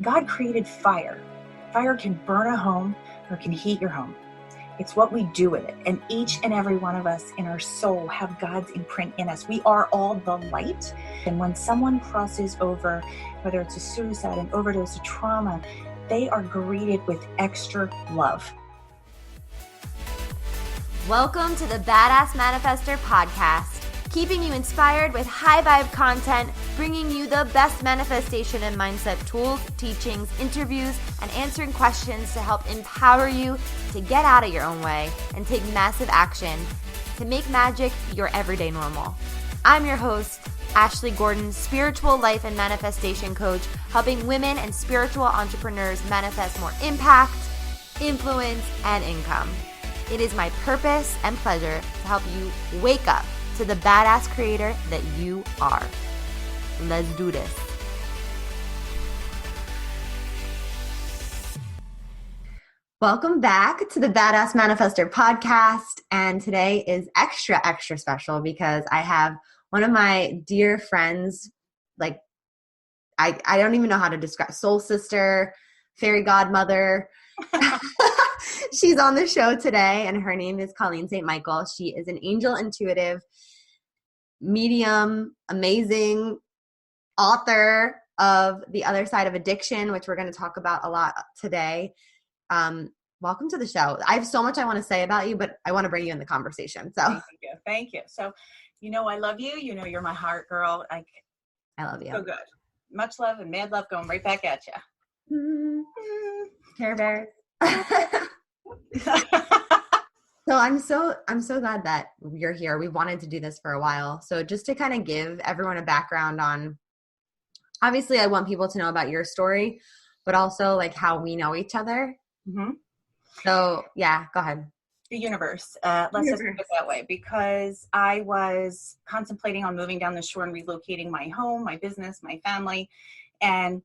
God created fire. Fire can burn a home or can heat your home. It's what we do with it. And each and every one of us in our soul have God's imprint in us. We are all the light. And when someone crosses over, whether it's a suicide, an overdose, a trauma, they are greeted with extra love. Welcome to the Badass Manifester podcast, keeping you inspired with high vibe content, bringing you the best manifestation and mindset tools, teachings, interviews, and answering questions to help empower you to get out of your own way and take massive action to make magic your everyday normal. I'm your host, Ashley Gordon, spiritual life and manifestation coach, helping women and spiritual entrepreneurs manifest more impact, influence, and income. It is my purpose and pleasure to help you wake up to the badass creator that you are. Let's do this. Welcome back to the Badass Manifester podcast. And today is extra special because I have one of my dear friends, like I don't even know how to describe, soul sister, fairy godmother. She's on the show today, and her name is Colleen St. Michael. She is an angel intuitive, medium, amazing author of The Other Side of Addiction, which we're going to talk about a lot today. Welcome to the show. I have so much I want to say about you, but I want to bring you in the conversation. So Thank you. So, I love you. You're my heart girl. I love you. So good. Much love and mad love going right back at you. Care Bears. So I'm so glad that you're here. We wanted to do this for a while. So just to kind of give everyone a background on, obviously I want people to know about your story, but also like how we know each other. Mm-hmm. So yeah, go ahead. The universe. Let's just put it that way, because I was contemplating on moving down the shore and relocating my home, my business, my family, and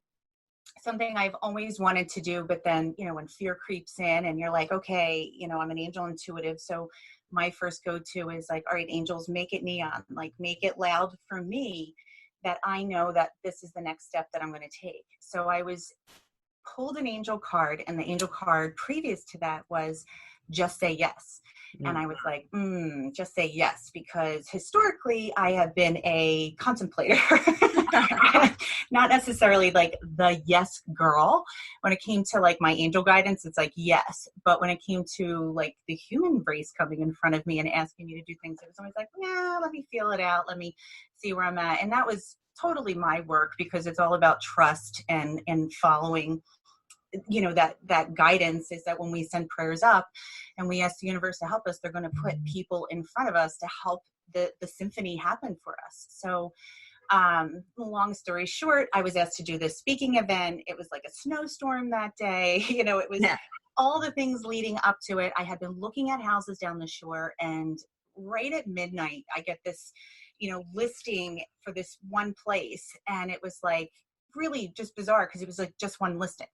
something I've always wanted to do, but then, when fear creeps in and you're like, okay, I'm an angel intuitive. So my first go-to is like, all right, angels, make it neon, like make it loud for me that I know that this is the next step that I'm going to take. So I pulled an angel card, and the angel card previous to that was just say yes. And I was like, just say yes, because historically I have been a contemplator, not necessarily like the yes girl. When it came to like my angel guidance, it's like, yes. But when it came to like the human race coming in front of me and asking me to do things, it was always like, yeah, let me feel it out. Let me see where I'm at. And that was totally my work, because it's all about trust and following that guidance. Is that when we send prayers up and we ask the universe to help us, they're going to put people in front of us to help the symphony happen for us. So long story short, I was asked to do this speaking event. It was like a snowstorm that day. It was all the things leading up to it. I had been looking at houses down the shore, and right at midnight, I get this, listing for this one place. And it was like really just bizarre, because it was like just one listing.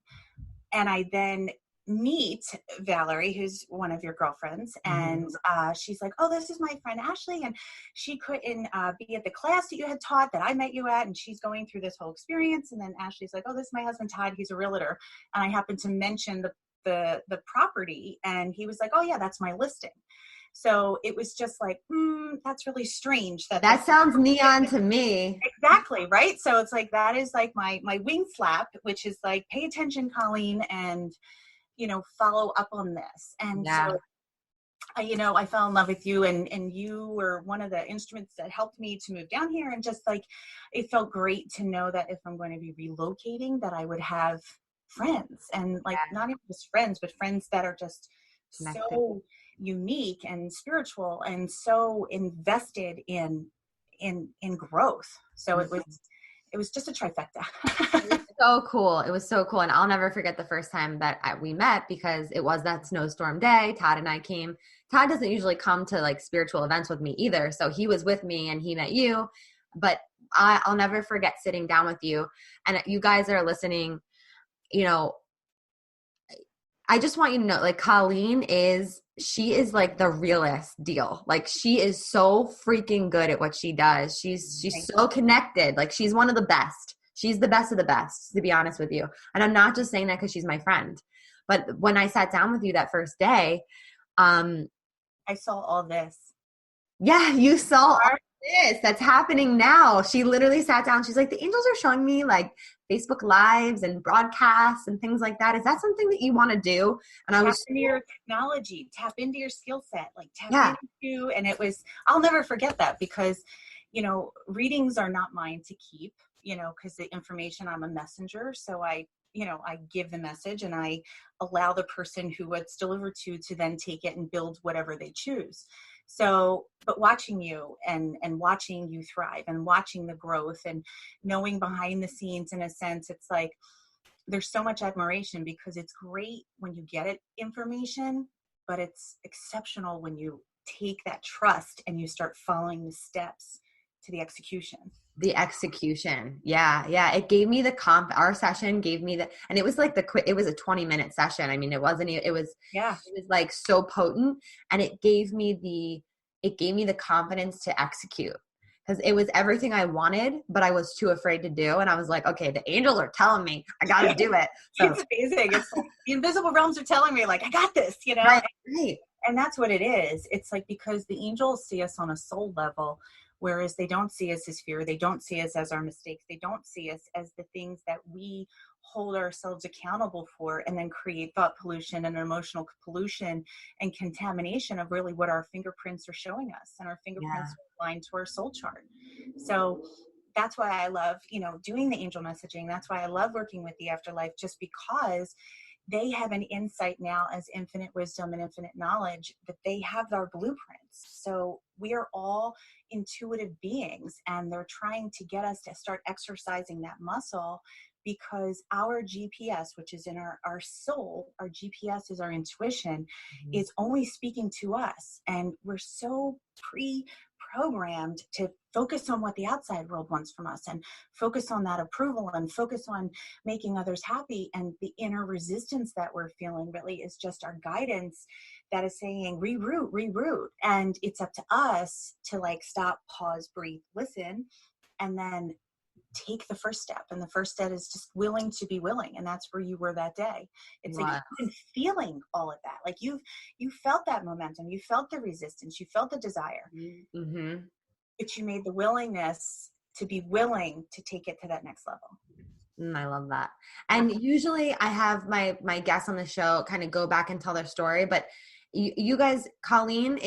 And I then meet Valerie, who's one of your girlfriends. And she's like, oh, this is my friend Ashley. And she couldn't be at the class that you had taught that I met you at. And she's going through this whole experience. And then Ashley's like, oh, this is my husband, Todd. He's a realtor. And I happened to mention the property. And he was like, oh, yeah, that's my listing. So it was just like, that's really strange. That sounds neon to me. Exactly. Right. So it's like, that is like my wing slap, which is like, pay attention, Colleen, and, follow up on this. And so, I fell in love with you, and you were one of the instruments that helped me to move down here. And just like, it felt great to know that if I'm going to be relocating, that I would have friends, and like, not even just friends, but friends that are just connected, so unique and spiritual and so invested in growth. So it was just a trifecta. It was so cool. It was so cool. And I'll never forget the first time that we met, because it was that snowstorm day. Todd and I came. Todd doesn't usually come to like spiritual events with me either. So he was with me and he met you, but I'll never forget sitting down with you, and you guys are listening. I just want you to know, like, Colleen she is like the realest deal. Like, she is so freaking good at what she does. She's so connected. Like, she's one of the best. She's the best of the best, to be honest with you. And I'm not just saying that because she's my friend. But when I sat down with you that first day, I saw all this. Yeah, you saw all this that's happening now. She literally sat down. She's like, the angels are showing me like Facebook Lives and broadcasts and things like that. Is that something that you want to do? And I was tap into your technology, tap into your skill set, like tap into, and it was, I'll never forget that because, readings are not mine to keep, because the information, I'm a messenger. So I give the message and I allow the person who it's delivered to then take it and build whatever they choose. So, but watching you and watching you thrive and watching the growth and knowing behind the scenes, in a sense, it's like, there's so much admiration because it's great when you get information, but it's exceptional when you take that trust and you start following the steps to the execution. The execution. Yeah. It gave me the our session gave me and it was like it was a 20-minute session. I mean, it wasn't, it was like so potent, and it gave me the confidence to execute, because it was everything I wanted, but I was too afraid to do. And I was like, okay, the angels are telling me I got to do it. So it's amazing. It's like the invisible realms are telling me like, I got this, Right. And that's what it is. It's like, because the angels see us on a soul level, whereas they don't see us as fear. They don't see us as our mistakes. They don't see us as the things that we hold ourselves accountable for, and then create thought pollution and emotional pollution and contamination of really what our fingerprints are showing us. And our fingerprints are aligned to our soul chart. So that's why I love, doing the angel messaging. That's why I love working with the afterlife, just because they have an insight now as infinite wisdom and infinite knowledge that they have our blueprints. So we are all intuitive beings, and they're trying to get us to start exercising that muscle, because our GPS, which is in our soul, our GPS is our intuition, is only speaking to us. And we're so programmed to focus on what the outside world wants from us, and focus on that approval, and focus on making others happy. And the inner resistance that we're feeling really is just our guidance that is saying reroute. And it's up to us to like stop, pause, breathe, listen, and then take the first step. And the first step is just willing to be willing. And that's where you were that day. It's like you've been feeling all of that. Like you felt that momentum, you felt the resistance, you felt the desire, but you made the willingness to be willing to take it to that next level. I love that. And usually I have my guests on the show kind of go back and tell their story, but you guys, Colleen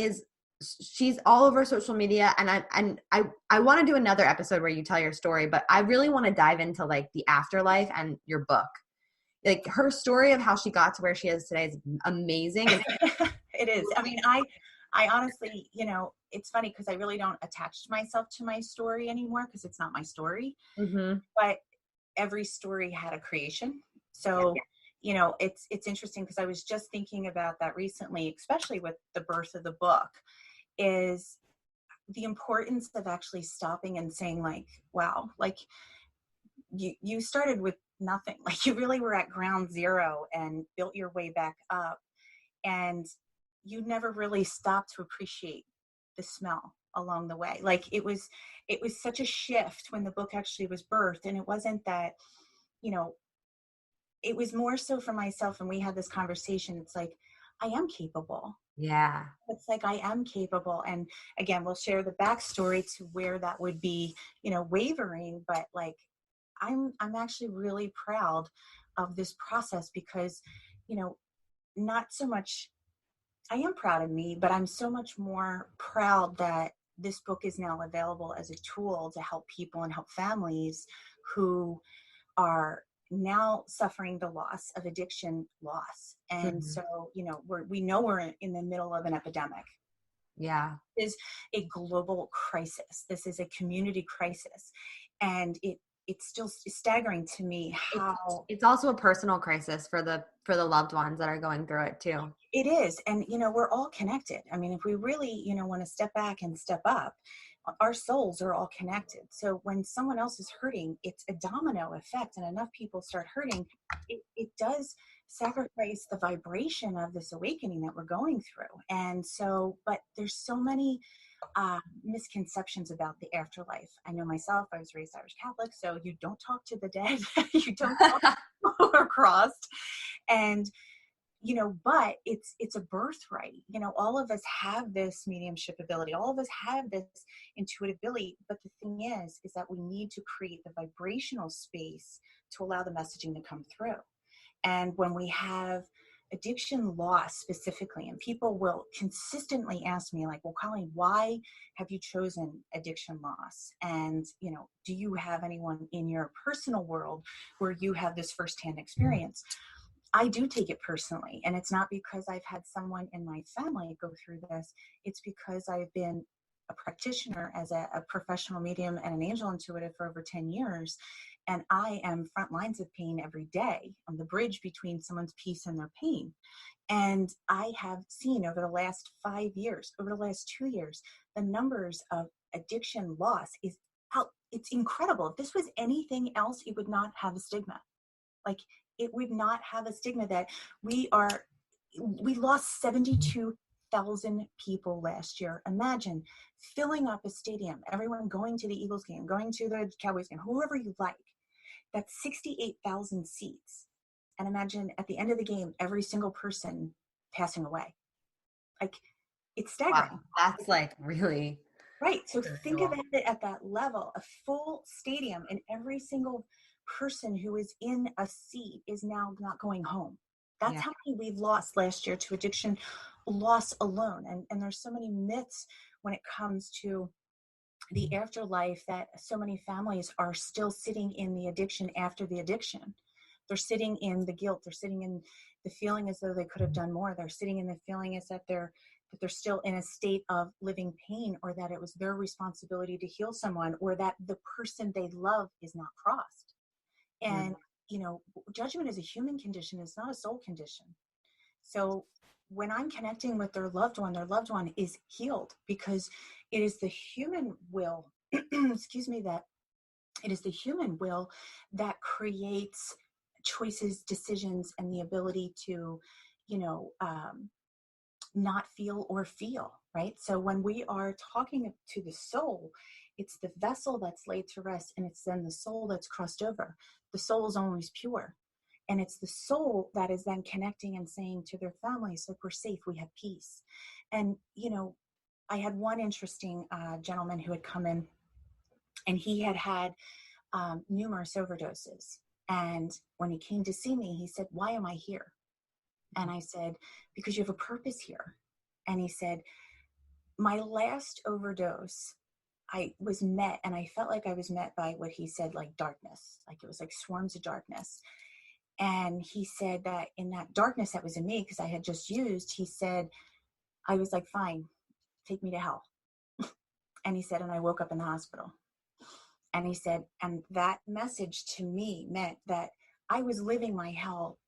she's all over social media, and I want to do another episode where you tell your story, but I really want to dive into like the afterlife and your book. Like her story of how she got to where she is today is amazing. It is. I mean, I honestly, it's funny because I really don't attach myself to my story anymore, because it's not my story, but every story had a creation. So it's interesting, because I was just thinking about that recently, especially with the birth of the book, is the importance of actually stopping and saying like, wow, like you started with nothing. Like you really were at ground zero and built your way back up. And you never really stopped to appreciate the smell along the way. Like it was such a shift when the book actually was birthed. And it wasn't that, it was more so for myself. And we had this conversation. It's like, I am capable. Yeah. It's like, I am capable. And again, we'll share the backstory to where that would be, wavering, but like, I'm actually really proud of this process, because, not so much, I am proud of me, but I'm so much more proud that this book is now available as a tool to help people and help families who are now suffering the loss of addiction loss. And so, we know we're in the middle of an epidemic. Yeah. It is a global crisis. This is a community crisis. And it's still staggering to me how it's also a personal crisis for the loved ones that are going through it too. It is. And, we're all connected. I mean, if we really, want to step back and step up, our souls are all connected. So when someone else is hurting, it's a domino effect, and enough people start hurting, it does sacrifice the vibration of this awakening that we're going through. And so, but there's so many misconceptions about the afterlife. I know myself, I was raised Irish Catholic, so you don't talk to the dead, you don't talk to people who are crossed. And, but it's a birthright. All of us have this mediumship ability. All of us have this intuitive ability. But the thing is that we need to create the vibrational space to allow the messaging to come through. And when we have addiction loss specifically, and people will consistently ask me like, well, Colleen, why have you chosen addiction loss? And, do you have anyone in your personal world where you have this firsthand experience? I do take it personally. And it's not because I've had someone in my family go through this. It's because I've been a practitioner as a professional medium and an angel intuitive for over 10 years. And I am front lines of pain every day. I'm the bridge between someone's peace and their pain. And I have seen over the last 5 years, over the last 2 years, the numbers of addiction loss is out. It's incredible. If this was anything else, it would not have a stigma. Like, it would not have a stigma that we lost 72,000 people last year. Imagine filling up a stadium, everyone going to the Eagles game, going to the Cowboys game, whoever you like. That's 68,000 seats. And imagine at the end of the game, every single person passing away. Like, it's staggering. Wow, that's like really right. So think of it at that level, a full stadium, and every single person who is in a seat is now not going home. That's how many we've lost last year to addiction loss alone. And there's so many myths when it comes to the afterlife that so many families are still sitting in the addiction after the addiction. They're sitting in the guilt. They're sitting in the feeling as though they could have done more. They're sitting in the feeling as that they're still in a state of living pain, or that it was their responsibility to heal someone, or that the person they love is not crossed. And, judgment is a human condition. It's not a soul condition. So when I'm connecting with their loved one is healed, because it is the human will, that it is the human will that creates choices, decisions, and the ability to, not feel or feel, right? So when we are talking to the soul, it's the vessel that's laid to rest, and it's then the soul that's crossed over. The soul is always pure. And it's the soul that is then connecting and saying to their families, look, we're safe, we have peace. And, I had one interesting gentleman who had come in, and he had numerous overdoses. And when he came to see me, he said, why am I here? And I said, because you have a purpose here. And he said, my last overdose, I was met, and I felt like I was met by what he said, like darkness, like it was like swarms of darkness. And he said that in that darkness that was in me, because I had just used, he said, I was like, fine, take me to hell. And he said, and I woke up in the hospital. And he said, and that message to me meant that I was living my hell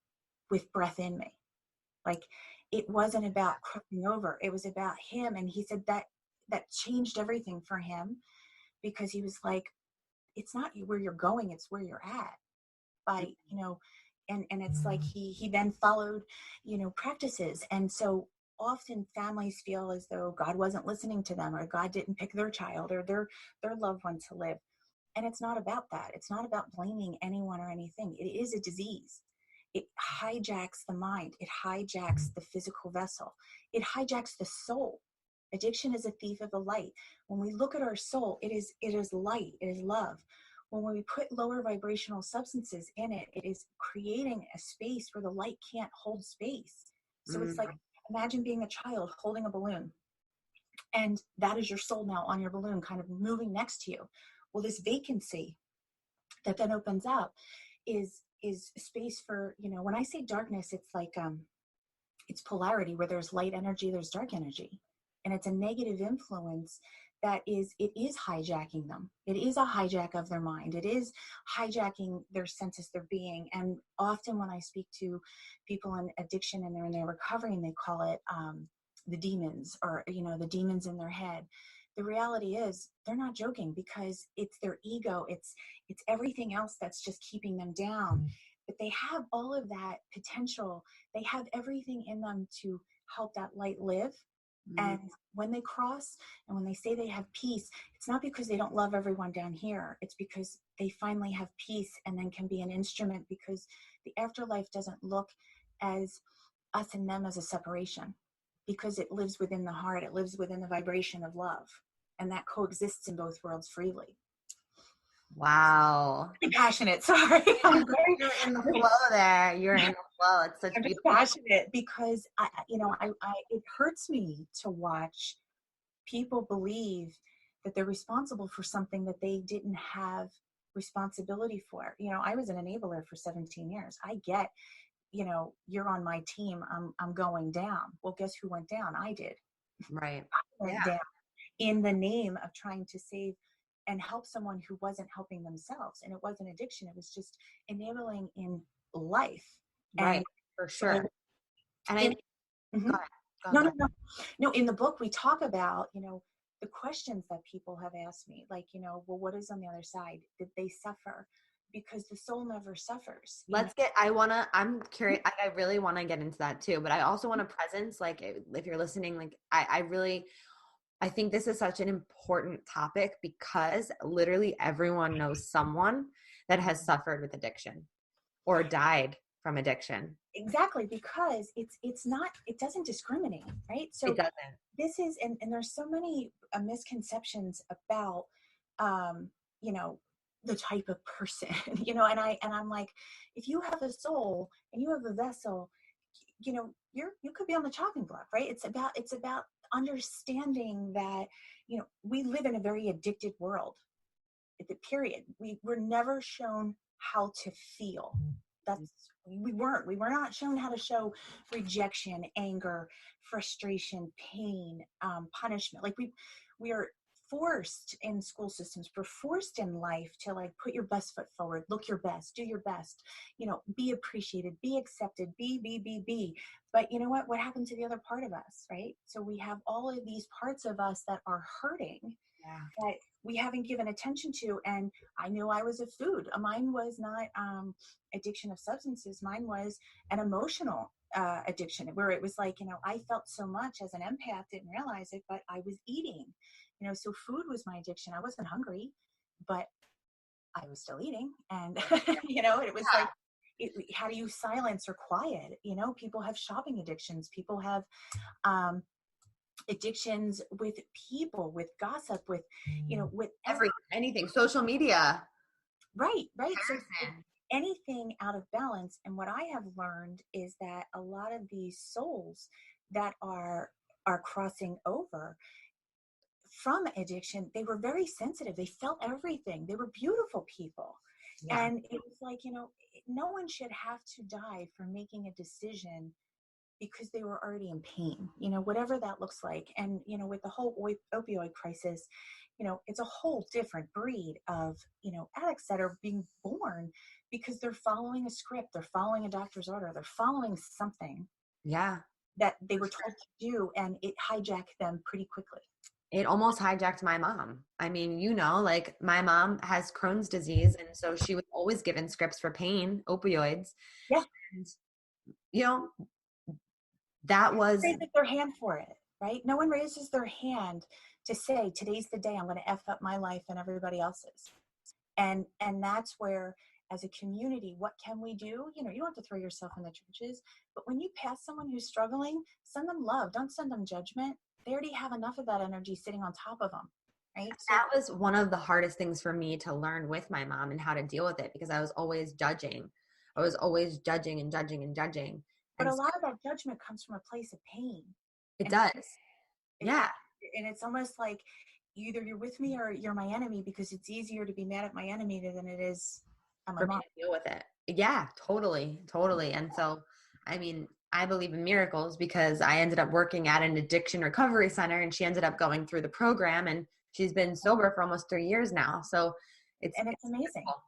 with breath in me. Like, it wasn't about crossing over. It was about him. And he said that changed everything for him, because he was like, it's not where you're going, it's where you're at. By, and it's like he then followed, practices. And so often families feel as though God wasn't listening to them, or God didn't pick their child or their loved one to live. And it's not about that. It's not about blaming anyone or anything. It is a disease. It hijacks the mind. It hijacks the physical vessel. It hijacks the soul. Addiction is a thief of the light. When we look at our soul, it is light. It is love. When we put lower vibrational substances in it, it is creating a space where the light can't hold space. So it's like, imagine being a child holding a balloon, and that is your soul now on your balloon, kind of moving next to you. Well, this vacancy that then opens up is space for, when I say darkness, it's like, it's polarity, where there's light energy, there's dark energy. And it's a negative influence it is hijacking them. It is a hijack of their mind. It is hijacking their senses, their being. And often when I speak to people in addiction and they're in their recovery, and they call it the demons, or, the demons in their head. The reality is they're not joking, because it's their ego. It's everything else that's just keeping them down. But they have all of that potential. They have everything in them to help that light live. And when they cross and when they say they have peace, it's not because they don't love everyone down here. It's because they finally have peace and then can be an instrument, because the afterlife doesn't look as us and them as a separation, because it lives within the heart. It lives within the vibration of love, and that coexists in both worlds freely. Wow. I'm passionate. Sorry. You're in the flow there. You're in the flow. It's such I'm just beautiful. passionate because it hurts me to watch people believe that they're responsible for something that they didn't have responsibility for. I was an enabler for 17 years. I get, you're on my team. I'm going down. Well, guess who went down? I did. Right. I went down in the name of trying to save and help someone who wasn't helping themselves. And it wasn't addiction. It was just enabling in life. Right. And For sure. And mm-hmm. Go ahead. No, in the book, we talk about, the questions that people have asked me, like, well, what is on the other side? Did they suffer? Because the soul never suffers. I'm curious. I really want to get into that too, but I also want a presence. Like if you're listening, like I think this is such an important topic, because literally everyone knows someone that has suffered with addiction or died from addiction. Exactly, because it doesn't discriminate, right? So it doesn't. This is, and there's so many misconceptions about, the type of person, and I'm like, if you have a soul and you have a vessel, you could be on the chopping block, right? It's about understanding that, we live in a very addicted world. Period. We're never shown how to feel. We were not shown how to show rejection, anger, frustration, pain, punishment. Like we are forced in school systems, we're forced in life to, like, put your best foot forward, look your best, do your best, be appreciated, be accepted, be. But you know what happened to the other part of us, right? So we have all of these parts of us that are hurting, that we haven't given attention to. And I knew I was a food. Mine was not addiction of substances. Mine was an emotional addiction, where it was like, I felt so much as an empath, didn't realize it, but I was eating, so food was my addiction. I wasn't hungry, but I was still eating. And, it was like, how do you silence or quiet? People have shopping addictions. People have addictions with people, with gossip, with, with anything, social media. Right. So anything out of balance. And what I have learned is that a lot of these souls that are crossing over from addiction, they were very sensitive. They felt everything. They were beautiful people. Yeah. And it was like, no one should have to die for making a decision because they were already in pain, whatever that looks like. And, with the whole opioid crisis, it's a whole different breed of, addicts that are being born because they're following a script, they're following a doctor's order, they're following something that they were told to do, and it hijacked them pretty quickly. It almost hijacked my mom. I mean, like my mom has Crohn's disease, and so she was always given scripts for pain, opioids. Yeah. And, that was... They raised their hand for it, right? No one raises their hand to say, today's the day I'm going to F up my life and everybody else's. And that's where, as a community, what can we do? You don't have to throw yourself in the trenches, but when you pass someone who's struggling, send them love. Don't send them judgment. They already have enough of that energy sitting on top of them, right? So that was one of the hardest things for me to learn with my mom, and how to deal with it, because I was always judging. I was always judging and judging and judging. But a lot of that judgment comes from a place of pain. It does. Yeah. And it's almost like either you're with me or you're my enemy, because it's easier to be mad at my enemy than it is at my mom. Deal with it. Yeah, totally. And so, I mean, I believe in miracles, because I ended up working at an addiction recovery center, and she ended up going through the program, and she's been sober for almost 3 years now. So it's amazing. Beautiful.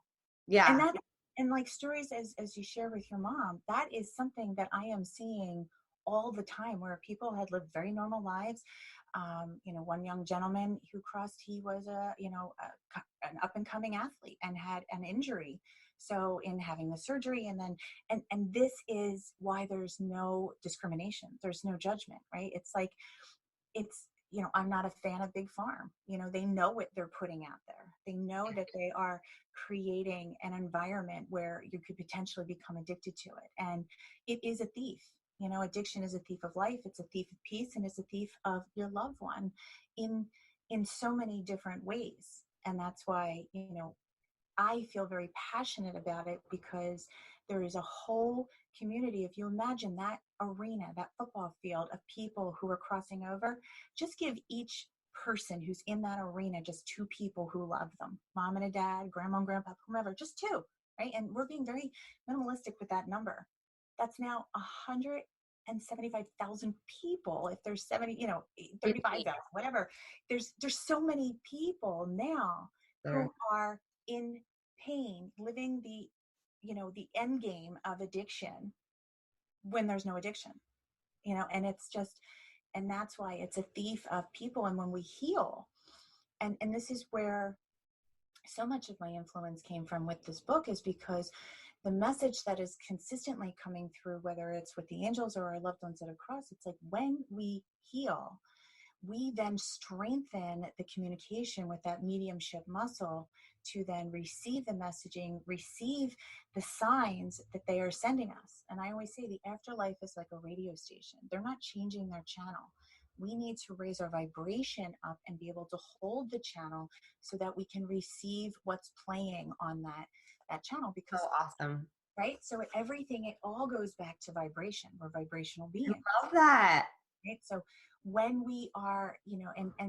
Yeah. And like stories as you share with your mom, that is something that I am seeing all the time, where people had lived very normal lives. One young gentleman who crossed, he was an up and coming athlete and had an injury. So in having the surgery, and this is why there's no discrimination. There's no judgment, right? It's like, it's, I'm not a fan of big pharma. They know what they're putting out there. They know that they are creating an environment where you could potentially become addicted to it. And it is a thief. Addiction is a thief of life. It's a thief of peace, and it's a thief of your loved one in so many different ways. And that's why, I feel very passionate about it, because there is a whole community. If you imagine that arena, that football field of people who are crossing over, just give each person who's in that arena just two people who love them, mom and a dad, grandma and grandpa, whomever, just two, right? And we're being very minimalistic with that number. That's now 175,000 people. If there's 35,000, whatever. There's so many people now who are in pain, living the end game of addiction when there's no addiction, and it's just, and that's why it's a thief of people. And when we heal, and this is where so much of my influence came from with this book, is because the message that is consistently coming through, whether it's with the angels or our loved ones that are crossed, it's like when we heal, we then strengthen the communication with that mediumship muscle to then receive the messaging, receive the signs that they are sending us. And I always say the afterlife is like a radio station. They're not changing their channel. We need to raise our vibration up and be able to hold the channel so that we can receive what's playing on that channel. Because awesome. Right? So everything, it all goes back to vibration. We're vibrational beings. I love that. Right? So when we are,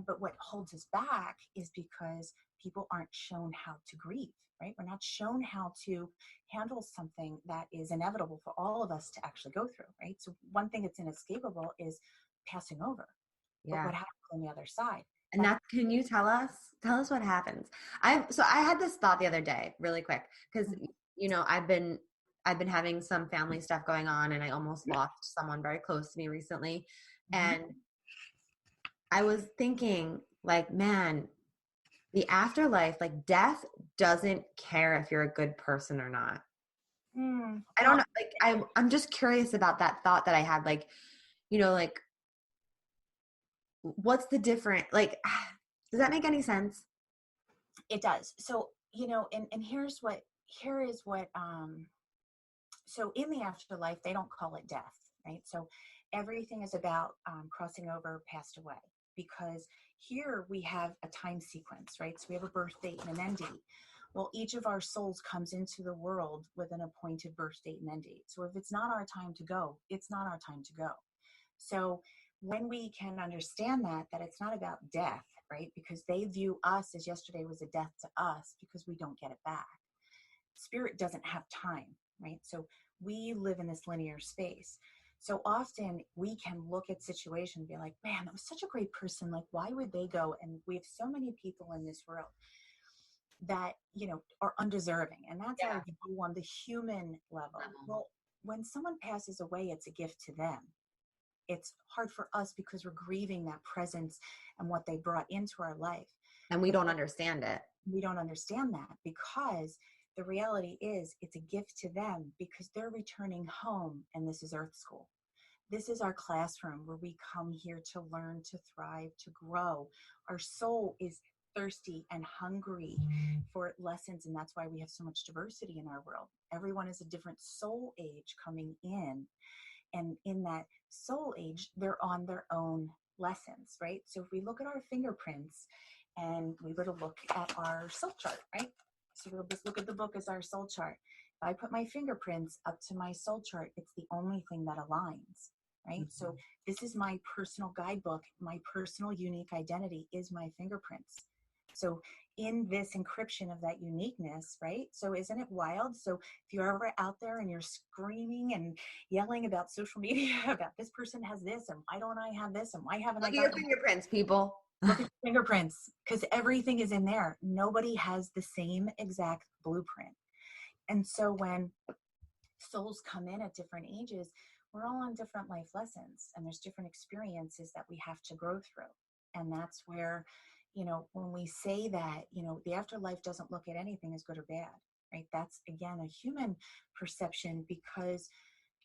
but what holds us back is because people aren't shown how to grieve, right? We're not shown how to handle something that is inevitable for all of us to actually go through, right? So one thing that's inescapable is passing over. Yeah. But what happens on the other side? And that, can you tell us what happens? I had this thought the other day, really quick, because, I've been having some family stuff going on, and I almost lost someone very close to me recently. And I was thinking, like, man, the afterlife, like death doesn't care if you're a good person or not. I don't know. Like, I'm just curious about that thought that I had. Like, like, what's the difference? Like, does that make any sense? It does. So, and here is what, so in the afterlife, they don't call it death, right? So everything is about crossing over, passed away, because here we have a time sequence, right? So we have a birth date and an end date. Well, each of our souls comes into the world with an appointed birth date and end date. So if it's not our time to go, it's not our time to go. So when we can understand that it's not about death, right? Because they view us as yesterday was a death to us because we don't get it back. Spirit doesn't have time, right? So we live in this linear space. So often we can look at situations and be like, man, that was such a great person. Like, why would they go? And we have so many people in this world that, are undeserving. And that's our view on the human level. Well, when someone passes away, it's a gift to them. It's hard for us because we're grieving that presence and what they brought into our life. And we don't understand it. We don't understand that, because the reality is it's a gift to them, because they're returning home, and this is Earth School. This is our classroom where we come here to learn, to thrive, to grow. Our soul is thirsty and hungry for lessons, and that's why we have so much diversity in our world. Everyone is a different soul age coming in, and in that soul age, they're on their own lessons, right? So if we look at our fingerprints and we would look at our soul chart, right? So we'll just look at the book as our soul chart. If I put my fingerprints up to my soul chart, it's the only thing that aligns, right? So this is my personal guidebook. My personal unique identity is my fingerprints. So in this encryption of that uniqueness, right? So isn't it wild? So if you're ever out there and you're screaming and yelling about social media about this person has this, and why don't I have this, and why haven't I got your fingerprints, people? Look at your fingerprints, because everything is in there. Nobody has the same exact blueprint. And so when souls come in at different ages, we're all on different life lessons, and there's different experiences that we have to grow through. And that's where, when we say that, the afterlife doesn't look at anything as good or bad, right? That's, again, a human perception, because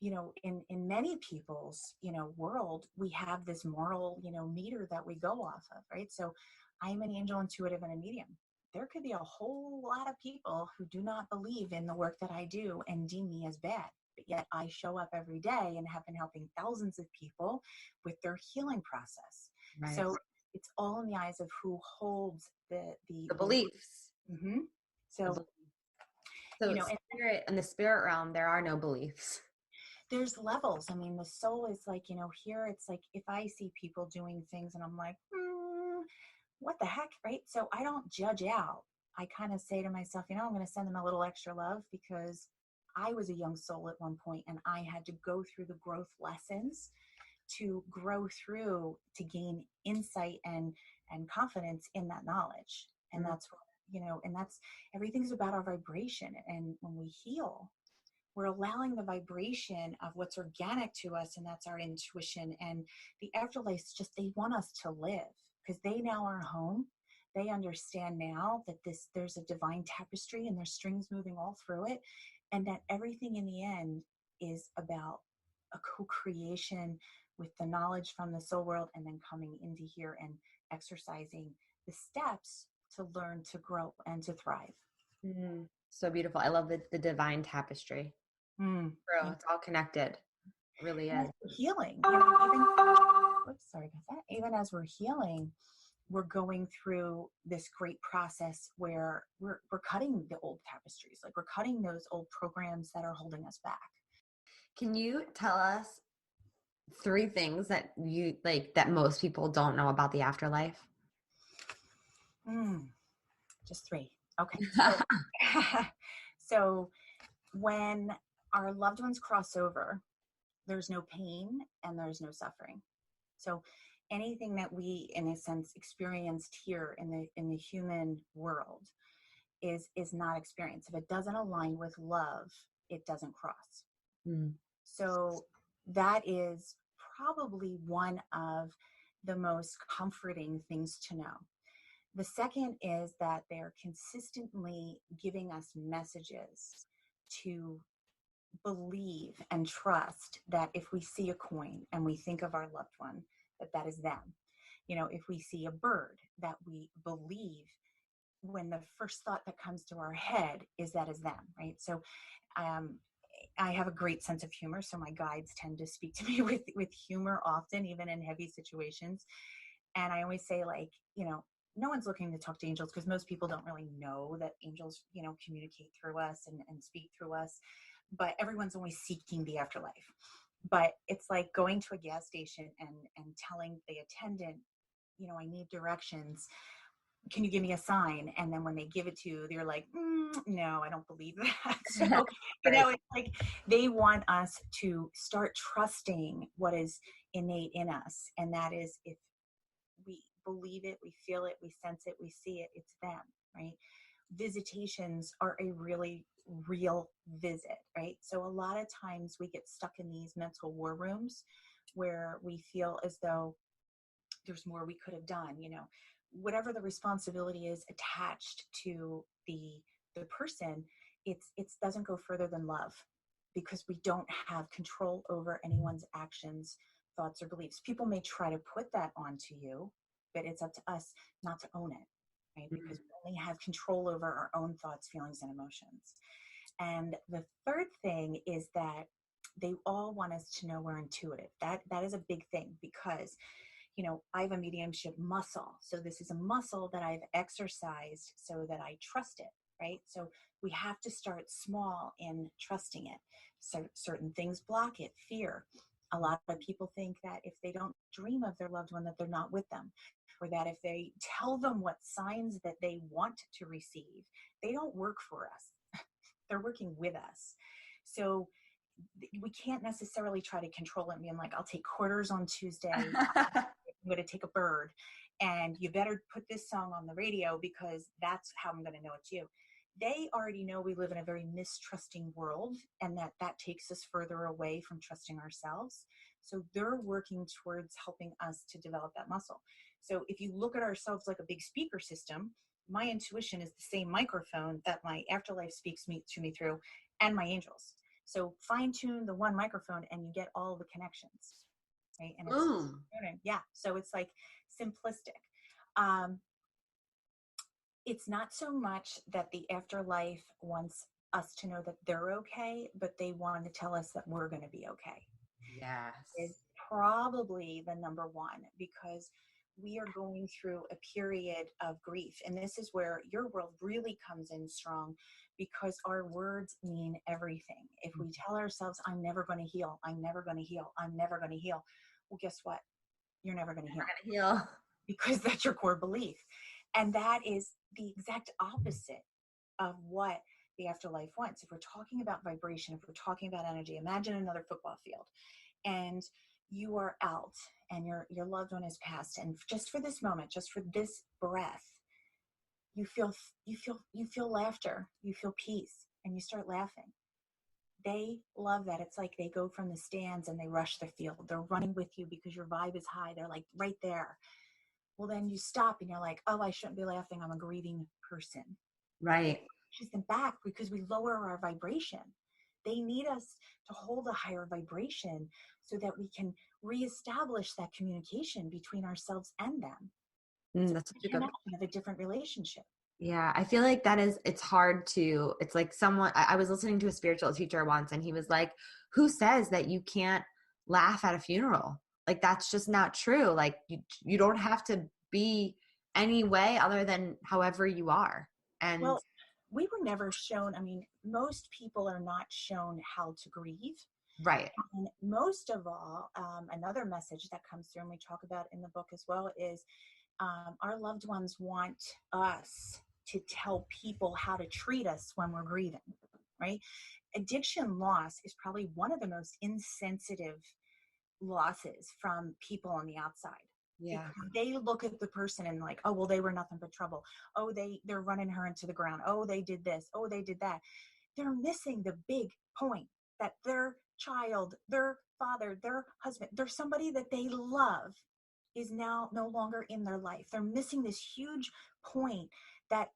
in many people's, world, we have this moral, meter that we go off of, right? So I'm an angel intuitive and a medium. There could be a whole lot of people who do not believe in the work that I do and deem me as bad. But yet I show up every day and have been helping thousands of people with their healing process. Right. So it's all in the eyes of who holds the beliefs. Mm-hmm. So, So in the spirit realm, there are no beliefs. There's levels. I mean, the soul is like, here it's like if I see people doing things and I'm like, what the heck, right? So I don't judge out. I kind of say to myself, I'm going to send them a little extra love because I was a young soul at one point and I had to go through the growth lessons to grow through, to gain insight and confidence in that knowledge. And that's what, and that's, everything's about our vibration. And when we heal, we're allowing the vibration of what's organic to us, and that's our intuition. And the afterlife, just, they want us to live because they now are home. They understand now that there's a divine tapestry and there's strings moving all through it, and that everything in the end is about a co-creation with the knowledge from the soul world, and then coming into here and exercising the steps to learn to grow and to thrive. So beautiful. I love the divine tapestry. Bro, it's all connected. It really is. Healing. Sorry about that. Even as we're healing, we're going through this great process where we're cutting the old tapestries, like we're cutting those old programs that are holding us back. Can you tell us 3 things that you like that most people don't know about the afterlife? Just 3. Okay. So when our loved ones cross over, there's no pain and there's no suffering. So anything that we, in a sense, experienced here in the human world is not experienced. If it doesn't align with love, it doesn't cross. So that is probably one of the most comforting things to know. The second is that they're consistently giving us messages to believe and trust that if we see a coin and we think of our loved one, that is them. If we see a bird, that we believe when the first thought that comes to our head is that is them, right? So I have a great sense of humor, so my guides tend to speak to me with humor often, even in heavy situations. And I always say, like, no one's looking to talk to angels because most people don't really know that angels, communicate through us and speak through us. But everyone's always seeking the afterlife. But it's like going to a gas station and telling the attendant, I need directions. Can you give me a sign? And then when they give it to you, they're like, no, I don't believe that. So, it's like they want us to start trusting what is innate in us. And that is, if we believe it, we feel it, we sense it, we see it, it's them, right? Visitations are a really real visit, right? So a lot of times we get stuck in these mental war rooms where we feel as though there's more we could have done, whatever the responsibility is attached to the person, it doesn't go further than love, because we don't have control over anyone's actions, thoughts, or beliefs. People may try to put that onto you, but it's up to us not to own it, right? Because we only have control over our own thoughts, feelings, and emotions. And the third thing is that they all want us to know we're intuitive. That is a big thing, because I have a mediumship muscle. So this is a muscle that I've exercised so that I trust it, right? So we have to start small in trusting it. So certain things block it, fear. A lot of people think that if they don't dream of their loved one, that they're not with them, or that if they tell them what signs that they want to receive, they don't work for us. They're working with us. So we can't necessarily try to control it and being like, I'll take quarters on Tuesday. I'm going to take a bird, and you better put this song on the radio because that's how I'm going to know it's you. They already know we live in a very mistrusting world, and that takes us further away from trusting ourselves. So they're working towards helping us to develop that muscle. So if you look at ourselves like a big speaker system, my intuition is the same microphone that my afterlife speaks to me through, and my angels. So fine tune the one microphone and you get all the connections, right? And it's, Boom. yeah. So it's like simplistic. It's not so much that the afterlife wants us to know that they're okay, but they want to tell us that we're going to be okay. Yes. Is probably the number one, because we are going through a period of grief. And this is where your world really comes in strong, because our words mean everything. If we tell ourselves, I'm never going to heal, I'm never going to heal, I'm never going to heal. Well, guess what? You're never going to heal. Because that's your core belief. And that is the exact opposite of what the afterlife wants. If we're talking about vibration, if we're talking about energy, imagine another football field and you are out and your loved one has passed. And just for this moment, just for this breath, you feel laughter, you feel peace, and you start laughing. They love that. It's like they go from the stands and they rush the field. They're running with you because your vibe is high. They're like right there. Well, then you stop and you're like, oh, I shouldn't be laughing. I'm a grieving person. Right. Push them back because we lower our vibration. They need us to hold a higher vibration so that we can reestablish that communication between ourselves and them. That's such a good point. Of a different relationship. Yeah, I feel like it's hard to, it's like I was listening to a spiritual teacher once and he was like, who says that you can't laugh at a funeral? Like, that's just not true. Like you don't have to be any way other than however you are. And well, we were never shown, I mean, most people are not shown how to grieve. Right. And most of all, another message that comes through and we talk about in the book as well is our loved ones want us to tell people how to treat us when we're grieving, right? Addiction loss is probably one of the most insensitive losses from people on the outside. Yeah. They look at the person and like, oh, well, they were nothing but trouble. Oh, they're running her into the ground. Oh, they did this. Oh, they did that. They're missing the big point that their child, their father, their husband, there's somebody that they love is now no longer in their life. They're missing this huge point that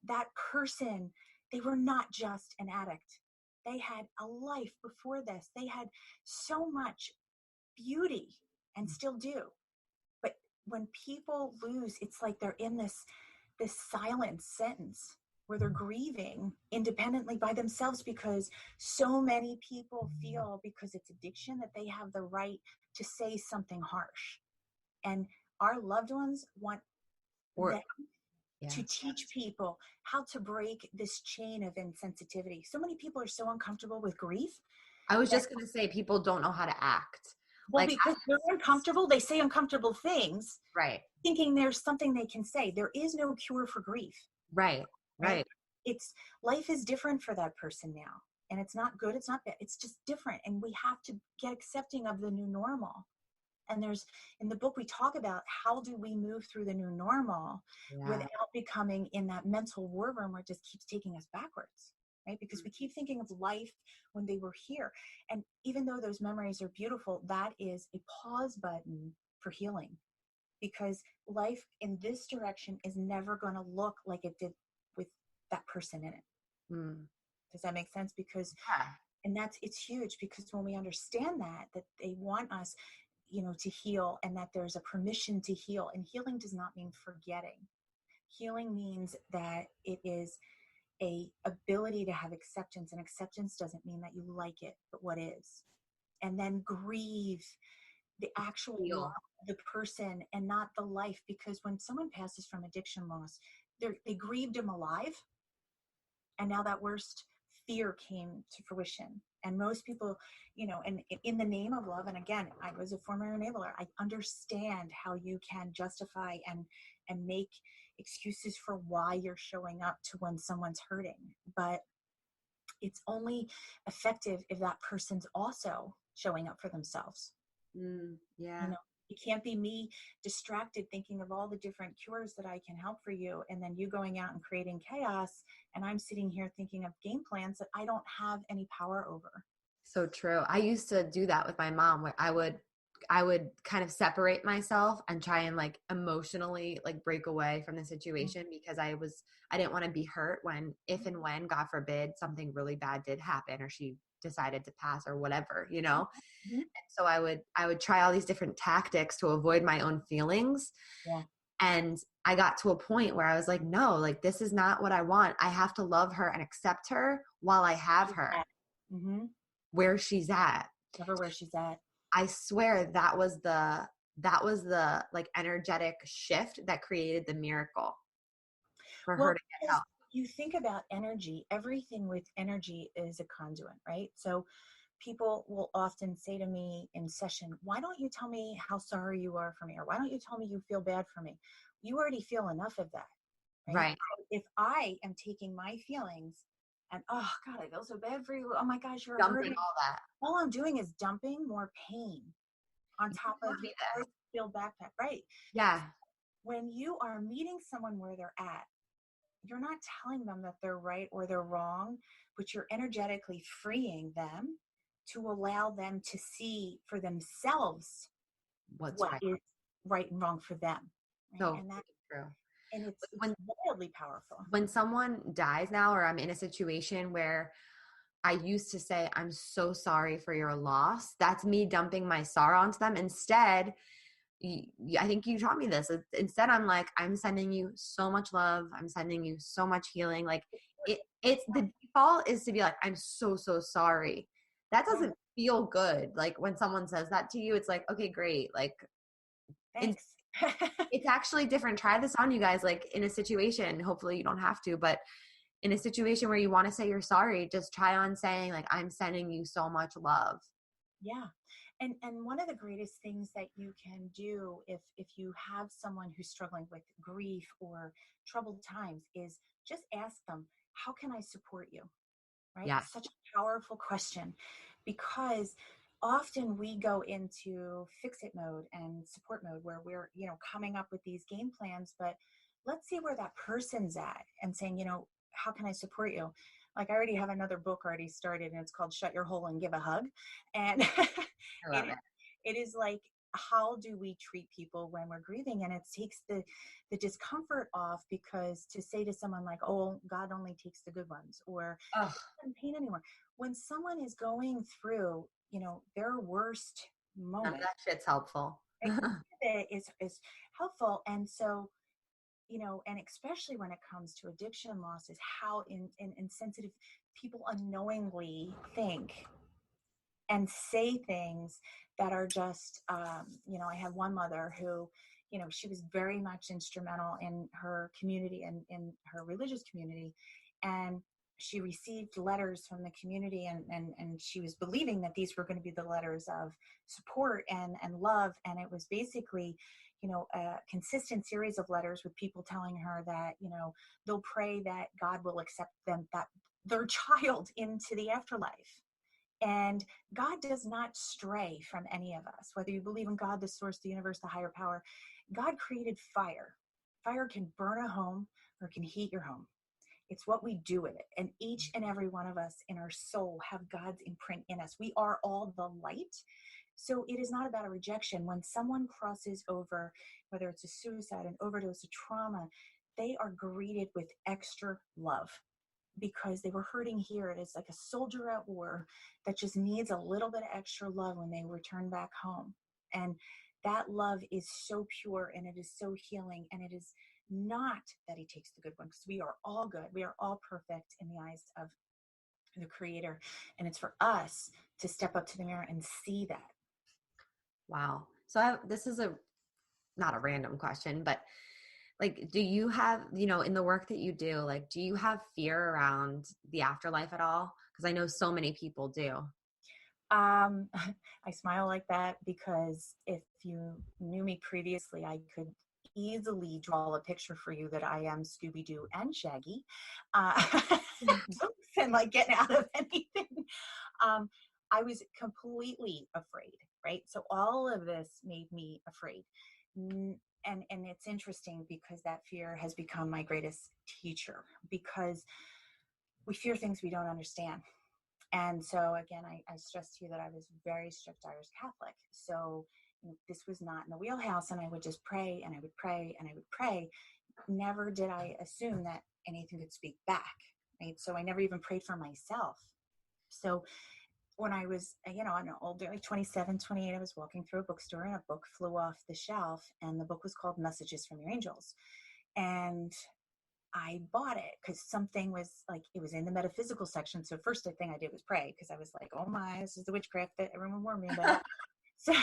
person, they were not just an addict. They had a life before this. They had so much beauty and still do. But when people lose, it's like they're in this silent sentence where they're grieving independently by themselves, because so many people feel, because it's addiction, that they have the right to say something harsh. And our loved ones want them to teach people how to break this chain of insensitivity. So many people are so uncomfortable with grief. I was just going to say, people don't know how to act. Well, because they're uncomfortable, they say uncomfortable things. Right. Thinking there's something they can say. There is no cure for grief. Right. It's life is different for that person now. And it's not good, it's not bad. It's just different. And we have to get accepting of the new normal. And in the book, we talk about how do we move through the new normal without becoming in that mental war room where it just keeps taking us backwards, right? Because we keep thinking of life when they were here. And even though those memories are beautiful, that is a pause button for healing, because life in this direction is never going to look like it did with that person in it. Does that make sense? Because, and it's huge, because when we understand that they want us, to heal, and that there's a permission to heal. And healing does not mean forgetting. Healing means that it is a ability to have acceptance, and acceptance doesn't mean that you like it, but what is. And then grieve the actual loss of the person and not the life, because when someone passes from addiction loss, they grieved him alive, and now that worst fear came to fruition. And most people, and in the name of love, and again, I was a former enabler, I understand how you can justify and make excuses for why you're showing up to when someone's hurting. But it's only effective if that person's also showing up for themselves. It can't be me distracted thinking of all the different cures that I can help for you, and then you going out and creating chaos, and I'm sitting here thinking of game plans that I don't have any power over. So true. I used to do that with my mom, where I would kind of separate myself and try and like emotionally like break away from the situation, because I didn't want to be hurt if and when, God forbid, something really bad did happen, or she decided to pass or whatever, you know? Mhm. And so I would try all these different tactics to avoid my own feelings. Yeah. And I got to a point where I was like, no, like this is not what I want. I have to love her and accept her while I have her Mm-hmm. where she's at. Never where she's at. I swear that was the like energetic shift that created the miracle for her Well, to get because help. you think about energy, everything with energy is a conduit, right? So people will often say to me in session, why don't you tell me how sorry you are for me? Or why don't you tell me you feel bad for me? You already feel enough of that, right? Right. So if I am taking my feelings and, oh God, I feel so bad for you. Oh my gosh, you're Dumping hurting. all that. All I'm doing is dumping more pain on top of Me the this. feel backpack, right? Yeah. When you are meeting someone where they're at, you're not telling them that they're right or they're wrong, but you're energetically freeing them to allow them to see for themselves What's what right. is right and wrong for them. Right? So And that, true. and it's When wildly powerful. when someone dies now, or I'm in a situation where I used to say, I'm so sorry for your loss, that's me dumping my sorrow onto them. Instead, I think you taught me this. Instead, I'm like, I'm sending you so much love. I'm sending you so much healing. Like it's the default is to be like, I'm so, so sorry. That doesn't feel good. Like when someone says that to you, it's like, okay, great. Like Thanks. it's actually different. Try this on, you guys, like in a situation, hopefully you don't have to, but in a situation where you want to say you're sorry, just try on saying like, I'm sending you so much love. Yeah. And one of the greatest things that you can do if you have someone who's struggling with grief or troubled times is just ask them, how can I support you? Right? Yeah. Such a powerful question, because often we go into fix it mode and support mode where we're, coming up with these game plans, but let's see where that person's at and saying, how can I support you? Like I already have another book already started and it's called Shut Your Hole and Give a Hug. And I love it. it is like, how do we treat people when we're grieving? And it takes the discomfort off, because to say to someone like, oh, God only takes the good ones, or doesn't pain anymore. When someone is going through, their worst moment, that shit's helpful. it is helpful. And so, and especially when it comes to addiction loss, is how insensitive people unknowingly think and say things that are just, I had one mother who, she was very much instrumental in her community and in her religious community. And she received letters from the community and she was believing that these were going to be the letters of support and love. And it was basically, a consistent series of letters with people telling her that, they'll pray that God will accept them, that their child into the afterlife. And God does not stray from any of us, whether you believe in God, the source, the universe, the higher power. God created fire. Fire can burn a home or can heat your home. It's what we do with it. And each and every one of us in our soul have God's imprint in us. We are all the light. So it is not about a rejection. When someone crosses over, whether it's a suicide, an overdose, a trauma, they are greeted with extra love, because they were hurting here. It is like a soldier at war that just needs a little bit of extra love when they return back home. And that love is so pure and it is so healing. And it is not that he takes the good one, because we are all good. We are all perfect in the eyes of the Creator. And it's for us to step up to the mirror and see that. Wow. So this is not a random question, but like, do you have, in the work that you do, like, do you have fear around the afterlife at all? Because I know so many people do. I smile like that because if you knew me previously, I could easily draw a picture for you that I am Scooby-Doo and Shaggy, and like getting out of anything. I was completely afraid, right? So all of this made me afraid. And it's interesting because that fear has become my greatest teacher, because we fear things we don't understand. And so again, I stressed to you that I was very strict Irish Catholic. So this was not in the wheelhouse, and I would just pray and I would pray and I would pray. Never did I assume that anything could speak back, right? So I never even prayed for myself. So when I was, I'm older, like 27, 28, I was walking through a bookstore and a book flew off the shelf, and the book was called Messages from Your Angels. And I bought it because something was like, it was in the metaphysical section. So first thing I did was pray, because I was like, oh my, this is the witchcraft that everyone warned me about. So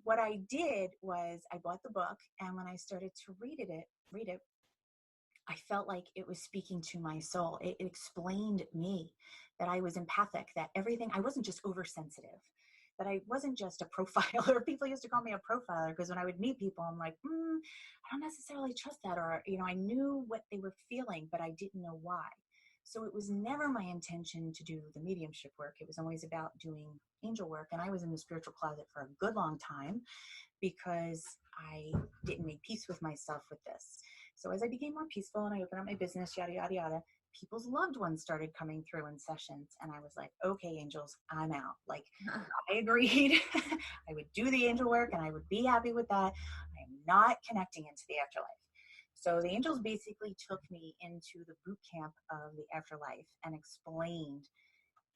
what I did was I bought the book, and when I started to read it, I felt like it was speaking to my soul. It explained me, that I was empathic, that everything, I wasn't just oversensitive, that I wasn't just a profiler. People used to call me a profiler because when I would meet people, I'm like, I don't necessarily trust that. Or, I knew what they were feeling, but I didn't know why. So it was never my intention to do the mediumship work. It was always about doing angel work. And I was in the spiritual closet for a good long time because I didn't make peace with myself with this. So as I became more peaceful and I opened up my business, yada, yada, yada, people's loved ones started coming through in sessions. And I was like, okay, angels, I'm out. Like, I agreed. I would do the angel work and I would be happy with that. I'm not connecting into the afterlife. So the angels basically took me into the boot camp of the afterlife and explained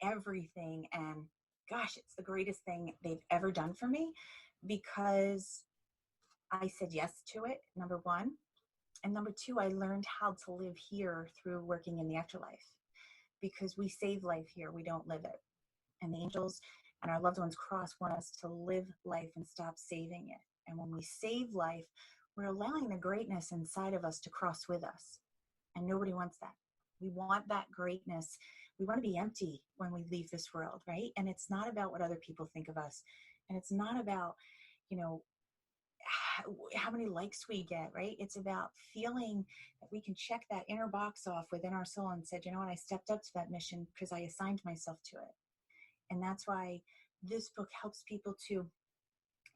everything. And gosh, it's the greatest thing they've ever done for me, because I said yes to it, number one. And number two, I learned how to live here through working in the afterlife, because we save life here. We don't live it. And the angels and our loved ones cross want us to live life and stop saving it. And when we save life, we're allowing the greatness inside of us to cross with us. And nobody wants that. We want that greatness. We want to be empty when we leave this world, right? And it's not about what other people think of us. And it's not about, how many likes we get, right? It's about feeling that we can check that inner box off within our soul and said, you know what, I stepped up to that mission because I assigned myself to it. And that's why this book helps people to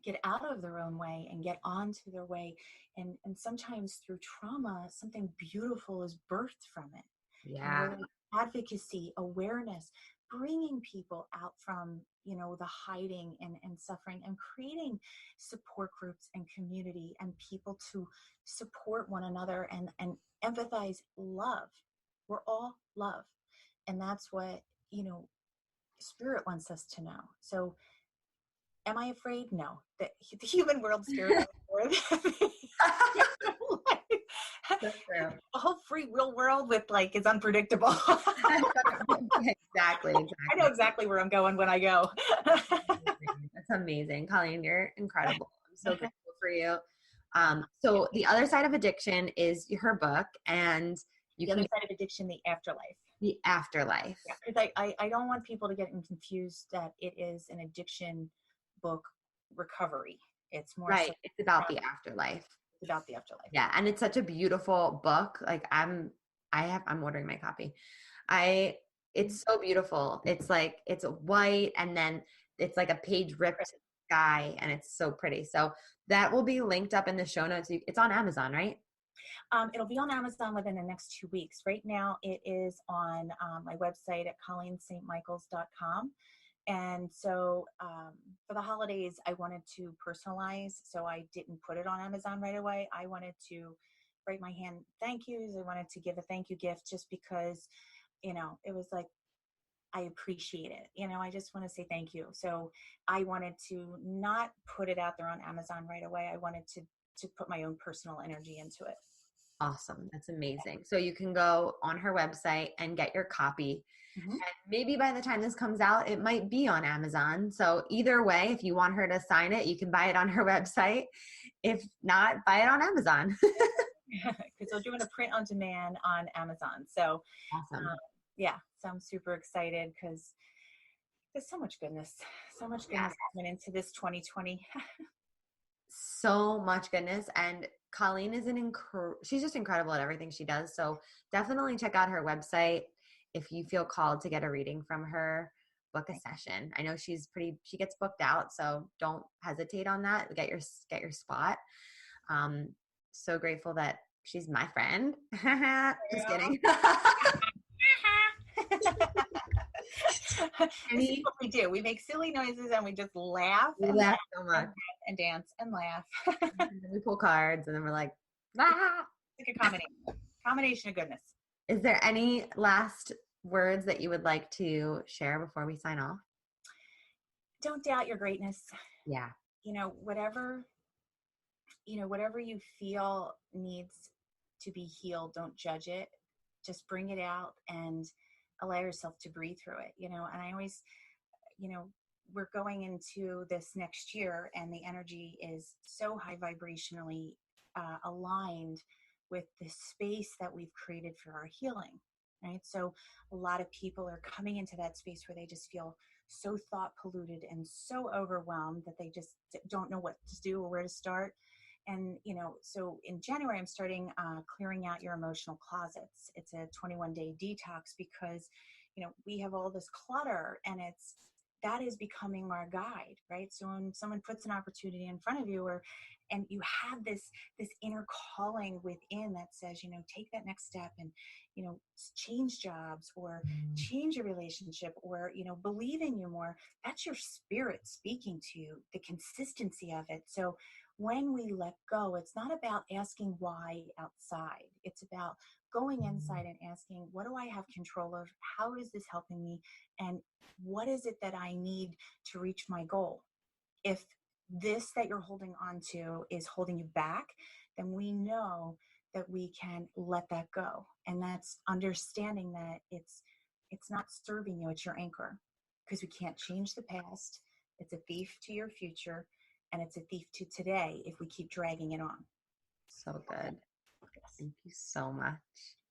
get out of their own way and get onto their way. And sometimes through trauma, something beautiful is birthed from it. Yeah. Advocacy, awareness, bringing people out from, the hiding and suffering, and creating support groups and community and people to support one another and empathize. Love. We're all love. And that's what, Spirit wants us to know. So am I afraid? No. The human world scares me more than That's true. the whole free will world with it's unpredictable. Exactly. I know exactly where I'm going when I go. That's amazing. Colleen, you're incredible. I'm so grateful for you. So the other side of addiction is her book, and the other side of addiction, the afterlife. The afterlife. Yeah, because I don't want people to get confused that it is an addiction book recovery. It's more right. It's about the afterlife. It's about the afterlife. Yeah, and it's such a beautiful book. Like I'm ordering my copy. It's so beautiful. It's white, and then it's like a page ripped sky, and it's so pretty. So that will be linked up in the show notes. It's on Amazon, right? It'll be on Amazon within the next 2 weeks. Right now it is on my website at ColleenStMichaels.com. And so for the holidays, I wanted to personalize. So I didn't put it on Amazon right away. I wanted to write my hand thank yous. I wanted to give a thank you gift just because, it was like, I appreciate it. I just want to say thank you. So I wanted to not put it out there on Amazon right away. I wanted to put my own personal energy into it. Awesome. That's amazing. So you can go on her website and get your copy. Mm-hmm. And maybe by the time this comes out, it might be on Amazon. So either way, if you want her to sign it, you can buy it on her website. If not, buy it on Amazon. Because they're doing a print on demand on Amazon. So awesome. So I'm super excited because there's so much goodness coming into this 2020. So much goodness. And Colleen is she's just incredible at everything she does. So definitely check out her website if you feel called to get a reading from her, book a session. I know she gets booked out, so don't hesitate on that. Get your spot. So grateful that she's my friend. Just kidding. This is what we do. We make silly noises and we just laugh. We laugh so much. And dance and laugh. And we pull cards and then we're like, ah! It's like a combination of goodness. Is there any last words that you would like to share before we sign off? don't doubt your greatness. Yeah. Whatever you feel needs to be healed, don't judge it. Just bring it out and allow yourself to breathe through it. And I always, we're going into this next year, and the energy is so high vibrationally aligned with the space that we've created for our healing, right? So a lot of people are coming into that space where they just feel so thought polluted and so overwhelmed that they just don't know what to do or where to start. And, so in January, I'm starting clearing out your emotional closets. It's a 21-day detox because, we have all this clutter, and that is becoming our guide, right? So when someone puts an opportunity in front of you, and you have this inner calling within that says, take that next step and, change jobs or change a relationship or, believe in you more, that's your spirit speaking to you, the consistency of it. So when we let go, it's not about asking why outside. It's about going inside and asking, what do I have control of? How is this helping me? And what is it that I need to reach my goal? If this that you're holding on to is holding you back, then we know that we can let that go. And that's understanding that it's not serving you, it's your anchor. Because we can't change the past. It's a thief to your future, and it's a thief to today if we keep dragging it on. So good. Thank you so much.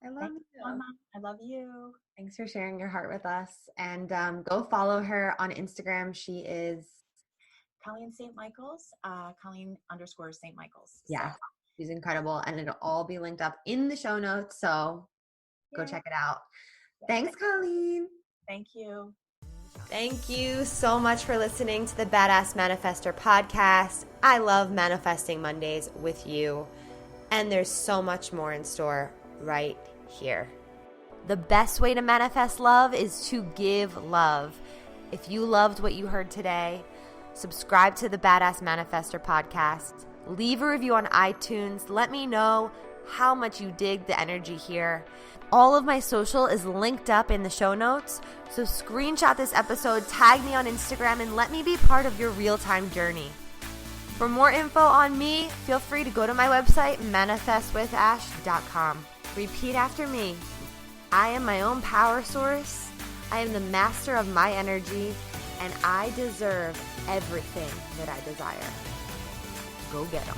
I love you. Mama. I love you. Thanks for sharing your heart with us. And go follow her on Instagram. She is Colleen St. Michaels, Colleen_St. Michaels. Yeah, she's incredible. And it'll all be linked up in the show notes. So go check it out. Thanks, Colleen. Thank you. Thank you so much for listening to the Badass Manifestor podcast. I love manifesting Mondays with you. And there's so much more in store right here. The best way to manifest love is to give love. If you loved what you heard today, subscribe to the Badass Manifestor podcast. Leave a review on iTunes. Let me know how much you dig the energy here. All of my social is linked up in the show notes, so screenshot this episode, tag me on Instagram, and let me be part of your real-time journey. For more info on me, feel free to go to my website, manifestwithash.com. Repeat after me. I am my own power source. I am the master of my energy, and I deserve everything that I desire. Go get 'em.